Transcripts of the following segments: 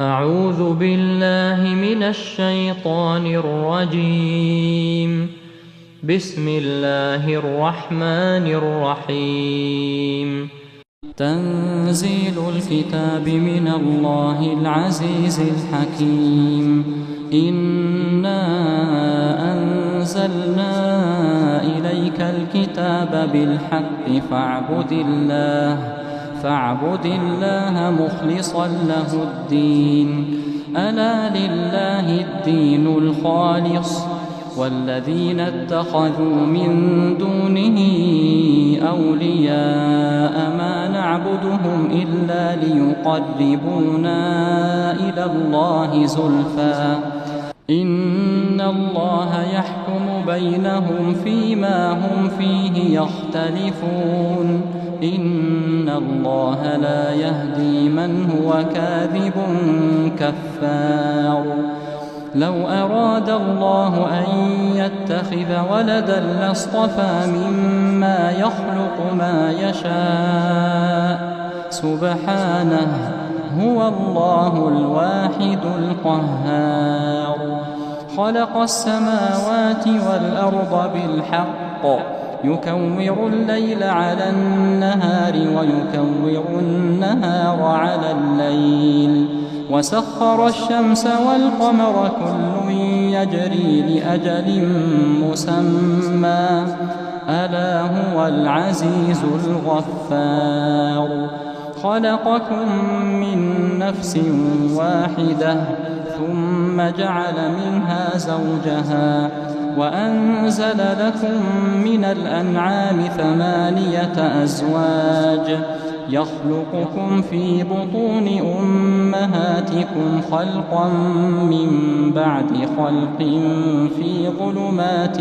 أعوذ بالله من الشيطان الرجيم. بسم الله الرحمن الرحيم. تنزيل الكتاب من الله العزيز الحكيم. إنا أنزلنا إليك الكتاب بالحق فاعبد الله مخلصا له الدين. ألا لله الدين الخالص والذين اتخذوا من دونه أولياء ما نعبدهم إلا ليقربونا إلى الله زلفى إن الله يحكم بينهم فيما هم فيه يختلفون. إن الله لا يهدي من هو كاذب كفار. لو أراد الله أن يتخذ ولدا لاصطفى مما يخلق ما يشاء سبحانه هو الله الواحد القهار. خلق السماوات والأرض بالحق يكور الليل على النهار ويكور النهار على الليل وسخر الشمس والقمر كل يجري لأجل مسمى ألا هو العزيز الغفار. خلقكم من نفس واحدة ثم جعل منها زوجها وأنزل لكم من الأنعام 8 أزواج يخلقكم في بطون أمهاتكم خلقا من بعد خلق في ظلمات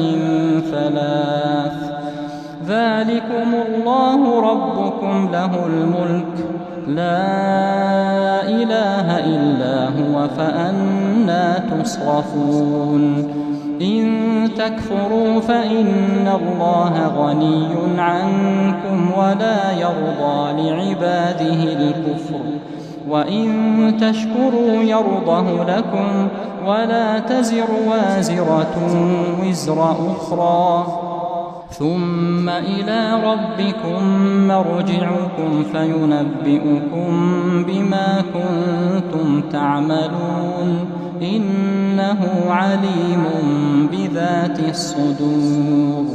3. ذلكم الله ربكم له الملك لا إله إلا هو فأنى تصرفون. إن تكفروا فإن الله غني عنكم ولا يرضى لعباده الكفر وإن تشكروا يرضه لكم ولا تزر وازرة وزر أخرى ثم إلى ربكم مرجعكم فينبئكم بما كنتم تعملون إنه عليم بذات الصدور.